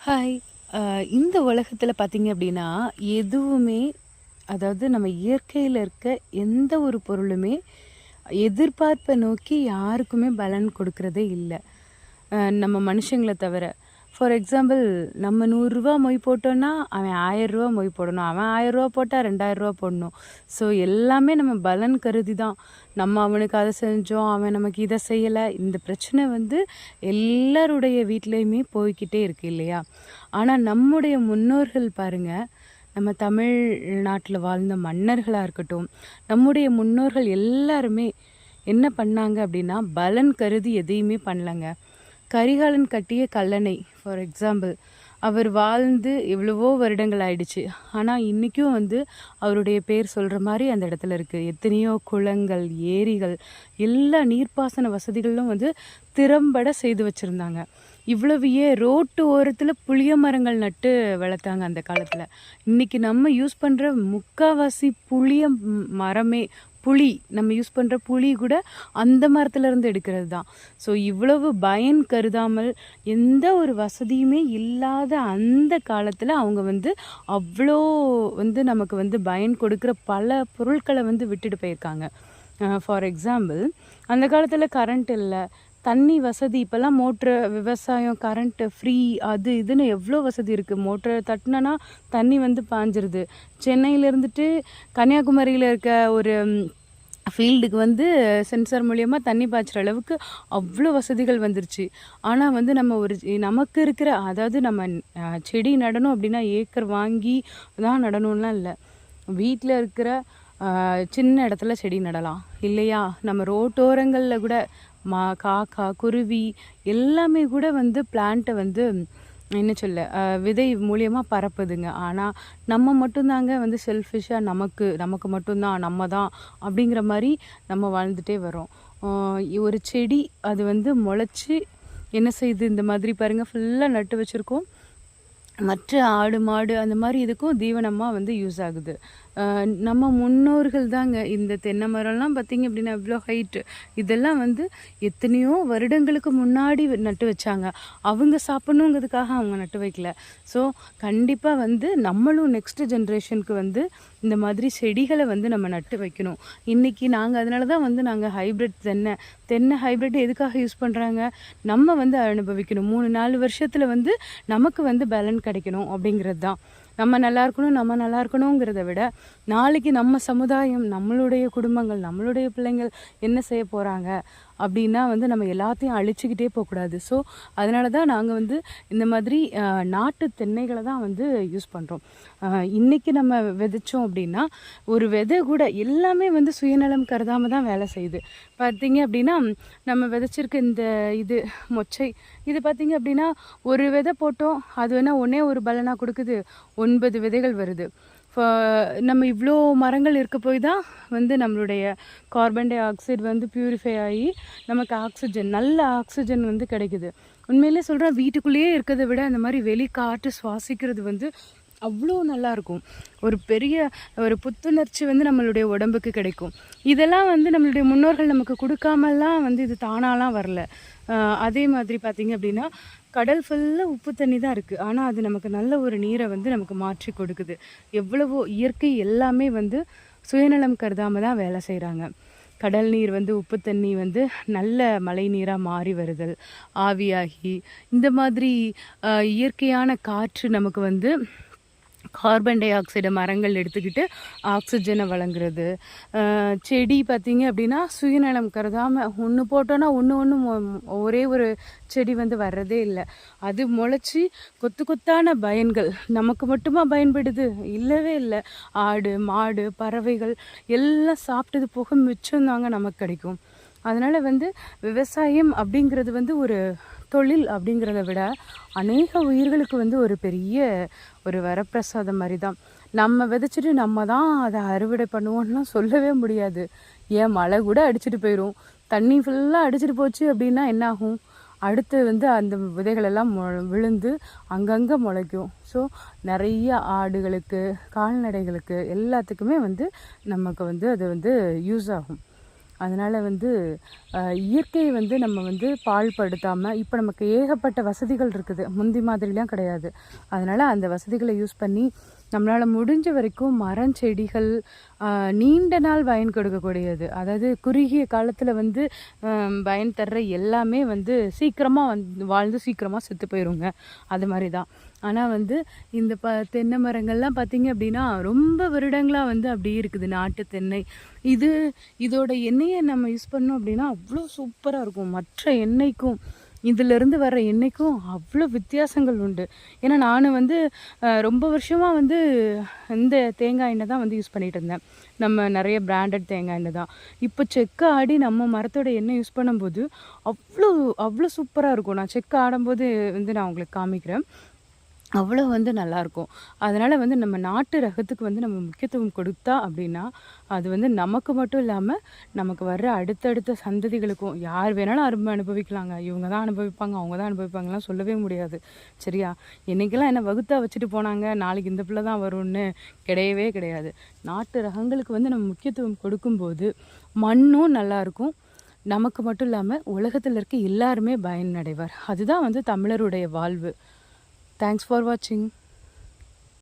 Hi. இந்த உலகத்துல பார்த்தீங்க அப்படின்னா, எதுவுமே அதாவது நம்ம இயற்கையில இருக்க எந்த ஒரு பொருளுமே எதிர்பார்ப்ப நோக்கி யாருக்குமே பலன் கொடுக்கிறதே இல்ல. நம்ம மனுஷங்கள தவிர. ஃபார் எக்ஸாம்பிள் நம்ம ரூ. 100 மொய் போட்டோம்னா, அவன் ரூ. 1000 மொய் போடணும். அவன் ரூ. 1000 போட்டா ரூ. 2000 போடணும். ஸோ எல்லாமே நம்ம பலன் கருதி தான். நம்ம அவனுக்கு அதை செஞ்சோம், அவன் நமக்கு இதை செய்யலை. இந்த பிரச்சனை வந்து எல்லாருடைய வீட்லேயுமே போய்க்கிட்டே இருக்கு இல்லையா? ஆனால் நம்முடைய முன்னோர்கள் பாருங்க, நம்ம தமிழ்நாட்டில் வாழ்ந்த மன்னர்களாக இருக்கட்டும், நம்முடைய முன்னோர்கள் எல்லாருமே என்ன பண்ணாங்க அப்படின்னா, பலன் கருதி எதையுமே பண்ணலங்க. கரிகாலன் கட்டிய கல்லணை ஃபார் எக்ஸாம்பிள், அவர் வாழ்ந்து எவ்வளவோ வருடங்கள் ஆயிடுச்சு. ஆனால் இன்றைக்கும் வந்து அவருடைய பேர் சொல்கிற மாதிரி அந்த இடத்துல இருக்குது. எத்தனையோ குளங்கள், ஏரிகள், எல்லா நீர்ப்பாசன வசதிகளும் வந்து திறம்பட செய்து வச்சுருந்தாங்க. இவ்வளவு ஏன் ரோட்டு ஓரத்தில் புளிய மரங்கள் நட்டு வளர்த்தாங்க அந்த காலத்தில். இன்றைக்கி நம்ம யூஸ் பண்ணுற முக்கால்வாசி புளிய மரமே புளி, நம்ம யூஸ் பண்ணுற புளி கூட அந்த மரத்துலேருந்து எடுக்கிறது தான். ஸோ இவ்வளவு பயன் கருதாமல் எந்த ஒரு வசதியுமே இல்லாத அந்த காலத்தில் அவங்க வந்து அவ்வளோ வந்து நமக்கு வந்து பயன் கொடுக்குற பல பொருட்களை வந்து விட்டுட்டு போயிருக்காங்க. ஃபார் எக்ஸாம்பிள், அந்த காலத்தில் கரண்ட் இல்லை, தண்ணி வசதி. இப்போல்லாம் மோட்ரு, விவசாயம், கரண்ட்டு ஃப்ரீ, அது இதுன்னு எவ்வளோ வசதி இருக்குது. மோட்ரு தட்டினா தண்ணி வந்து பாஞ்சிருது. சென்னையில் இருந்துட்டு கன்னியாகுமரியில் இருக்க ஒரு ஃபீல்டுக்கு வந்து சென்சார் மூலயமா தண்ணி பாய்ச்சுற அளவுக்கு அவ்வளோ வசதிகள் வந்துருச்சு. ஆனால் வந்து நம்ம நமக்கு இருக்கிற, அதாவது நம்ம செடி நடணும் அப்படின்னா ஏக்கர் வாங்கி தான் நடணும்லாம் இல்லை. வீட்டில் இருக்கிற சின்ன இடத்துல செடி நடலாம் இல்லையா? நம்ம ரோட்டோரங்களில் கூட காக்கா, குருவி எல்லாமே கூட வந்து பிளான்ட்டை வந்து என்ன சொல்ல விதை மூலியமாக பரப்புதுங்க. ஆனால் நம்ம மட்டும்தாங்க வந்து செல்ஃபிஷாக நமக்கு மட்டும்தான், நம்ம தான் அப்படிங்கிற மாதிரி நம்ம வாழ்ந்துகிட்டே வரோம். ஒரு செடி அது வந்து முளைச்சி என்ன செய்யுது, இந்த மாதிரி பாருங்கள், ஃபுல்லாக நட்டு வச்சுருக்கோம். மற்ற ஆடு மாடு அந்த மாதிரி இதுக்கும் தீவனமாக வந்து யூஸ் ஆகுது. நம்ம முன்னோர்கள் தாங்க இந்த தென்னை மரம்லாம் பார்த்திங்க அப்படின்னா இவ்வளோ ஹைட்டு, இதெல்லாம் வந்து எத்தனையோ வருடங்களுக்கு முன்னாடி நட்டு வச்சாங்க. அவங்க சாப்பிட்ணுங்கிறதுக்காக அவங்க நட்டு வைக்கல. ஸோ கண்டிப்பாக வந்து நம்மளும் நெக்ஸ்ட் ஜென்ரேஷனுக்கு வந்து இந்த மாதிரி செடிகளை வந்து நம்ம நட்டு வைக்கணும். இன்றைக்கி அதனால தான் வந்து நாங்கள் ஹைப்ரிட் தென்னை ஹைப்ரிட் எதுக்காக யூஸ் பண்ணுறாங்க, நம்ம வந்து அனுபவிக்கணும். 3-4 வருஷத்தில் வந்து நமக்கு வந்து பேலன்ஸ் கிடைக்கணும் அப்படிங்கிறது தான். நம்ம நல்லா இருக்கணுங்கிறத விட நாளைக்கு நம்ம சமுதாயம், நம்மளுடைய குடும்பங்கள், நம்மளுடைய பிள்ளைங்கள் என்ன செய்ய போகிறாங்க அப்படின்னா வந்து நம்ம எல்லாத்தையும் அழிச்சிக்கிட்டே போகக்கூடாது. ஸோ அதனால தான் நாங்கள் வந்து இந்த மாதிரி நாட்டு தென்னைகளை தான் வந்து யூஸ் பண்ணுறோம். இன்றைக்கி நம்ம விதைச்சோம் அப்படின்னா ஒரு விதை கூட எல்லாமே வந்து சுயநலம் கருதாமல் தான் வேலை செய்யுது. பார்த்திங்க அப்படின்னா நம்ம விதைச்சிருக்க இந்த மொச்சை இது பார்த்திங்க அப்படின்னா ஒரு விதை போட்டோம், அது வேணால் ஒரு பலனாக கொடுக்குது, 9 விதைகள் வருது. நம்ம இவ்வளோ மரங்கள் இருக்க போய் தான் வந்து நம்மளுடைய கார்பன் டை ஆக்சைடு வந்து பியூரிஃபை ஆகி நமக்கு ஆக்சிஜன், நல்ல ஆக்சிஜன் வந்து கிடைக்குது. உண்மையிலே சொல்கிறேன், வீட்டுக்குள்ளேயே இருக்கிறத விட அந்த மாதிரி வெளி காற்று சுவாசிக்கிறது வந்து அவ்வளோ நல்லாயிருக்கும். ஒரு புத்துணர்ச்சி வந்து நம்மளுடைய உடம்புக்கு கிடைக்கும். இதெல்லாம் வந்து நம்மளுடைய முன்னோர்கள் நமக்கு கொடுக்காமலாம் வந்து இது தானாலாம் வரல. அதே மாதிரி பார்த்திங்க அப்படின்னா கடல் ஃபுல்லாக உப்பு தண்ணி தான் இருக்குது, ஆனால் அது நமக்கு நல்ல ஒரு நீரை வந்து நமக்கு மாற்றி கொடுக்குது. எவ்வளவோ இயற்கை எல்லாமே வந்து சுயநலம் கருதாமல் தான் வேலை செய்கிறாங்க. கடல் நீர் வந்து உப்பு தண்ணி வந்து நல்ல மழை நீராக மாறி வருதல், ஆவியாகி இந்த மாதிரி இயற்கையான காற்று நமக்கு வந்து கார்பன் டை ஆக்சைடை மரங்கள் எடுத்துக்கிட்டு ஆக்சிஜனை வழங்குறது. செடி பார்த்திங்க அப்படின்னா சுயநலம் கருதாமல் ஒன்று போட்டோன்னா ஒரே ஒரு செடி வந்து வர்றதே இல்லை. அது முளைச்சி கொத்தான பயன்கள் நமக்கு மட்டுமா பயன்படுது? இல்லவே இல்லை. ஆடு மாடு பறவைகள் எல்லாம் சாப்பிட்டது போக மிச்சம்தாங்க நமக்கு கிடைக்கும். அதனால் வந்து விவசாயம் அப்படிங்கிறது வந்து ஒரு தொழில் அப்படிங்கிறத விட அநேக உயிர்களுக்கு வந்து ஒரு பெரிய ஒரு வரப்பிரசாதம் மாதிரி தான். நம்ம விதைச்சிட்டு நம்ம தான் அதை அறுவடை பண்ணுவோம்லாம் சொல்லவே முடியாது. ஏன் மழை கூட அடிச்சுட்டு போயிடும், தண்ணி ஃபுல்லாக அடிச்சுட்டு போச்சு அப்படின்னா என்ன ஆகும்? அடுத்து வந்து அந்த விதைகளெல்லாம் விழுந்து அங்கங்கே முளைக்கும். ஸோ நிறைய ஆடுகளுக்கு, கால்நடைகளுக்கு எல்லாத்துக்குமே வந்து நமக்கு வந்து அது வந்து யூஸ் ஆகும். அதனால் வந்து இயற்கையை வந்து நம்ம வந்து பாழ்படுத்தாமல், இப்போ நமக்கு ஏகப்பட்ட வசதிகள் இருக்குது, முந்தி மாதிரிலாம் கிடையாது. அதனால் அந்த வசதிகளை யூஸ் பண்ணி நம்மளால் முடிஞ்ச வரைக்கும் மரம் செடிகள் நீண்ட நாள் பயன் கொடுக்கக்கூடியது, அதாவது குறுகிய காலத்தில் வந்து பயன் தர்ற எல்லாமே வந்து சீக்கிரமாக வாழ்ந்து சீக்கிரமாக செத்து போயிடுங்க. அது மாதிரி தான். ஆனால் வந்து இந்த தென்னை மரங்கள்லாம் பார்த்திங்க அப்படின்னா ரொம்ப வருடங்களாக வந்து அப்படி இருக்குது. நாட்டு தென்னை இதோட எண்ணெயை நம்ம யூஸ் பண்ணோம் அப்படின்னா அவ்வளோ சூப்பராக இருக்கும். மற்ற எண்ணெய்க்கும் இதிலிருந்து வர எண்ணெய்க்கும் அவ்வளோ வித்தியாசங்கள் உண்டு. ஏன்னா நான் வந்து ரொம்ப வருஷமாக வந்து இந்த தேங்காய் எண்ணெய் தான் வந்து யூஸ் பண்ணிகிட்டு இருந்தேன். நம்ம நிறைய பிராண்டட் தேங்காய் எண்ணெய் தான். இப்போ செக்கு ஆடி நம்ம மரத்தோட எண்ணெய் யூஸ் பண்ணும்போது அவ்வளோ அவ்வளோ சூப்பராக இருக்கும். நான் செக்கு ஆடும்போது வந்து நான் உங்களுக்கு காமிக்கிறேன். அவ்வளோ வந்து நல்லாயிருக்கும். அதனால் வந்து நம்ம நாட்டு ரகத்துக்கு வந்து நம்ம முக்கியத்துவம் கொடுத்தா அப்படின்னா, அது வந்து நமக்கு மட்டும் இல்லாமல் நமக்கு வர்ற அடுத்தடுத்த சந்ததிகளுக்கும் யார் வேணாலும் அனுபவிக்கலாங்க. இவங்க தான் அனுபவிப்பாங்க, அவங்க தான் அனுபவிப்பாங்கலாம் சொல்லவே முடியாது. சரியா? இன்றைக்கெல்லாம் என்ன வகுத்தா வச்சுட்டு போனாங்க, நாளைக்கு இந்த பிள்ளை தான் வரும்னு கிடையவே கிடையாது. நாட்டு ரகங்களுக்கு வந்து நம்ம முக்கியத்துவம் கொடுக்கும்போது மண்ணும் நல்லாயிருக்கும். நமக்கு மட்டும் இல்லாமல் உலகத்தில் இருக்க எல்லாருமே பயனடைவார். அதுதான் வந்து தமிழருடைய வாழ்வு. Thanks for watching.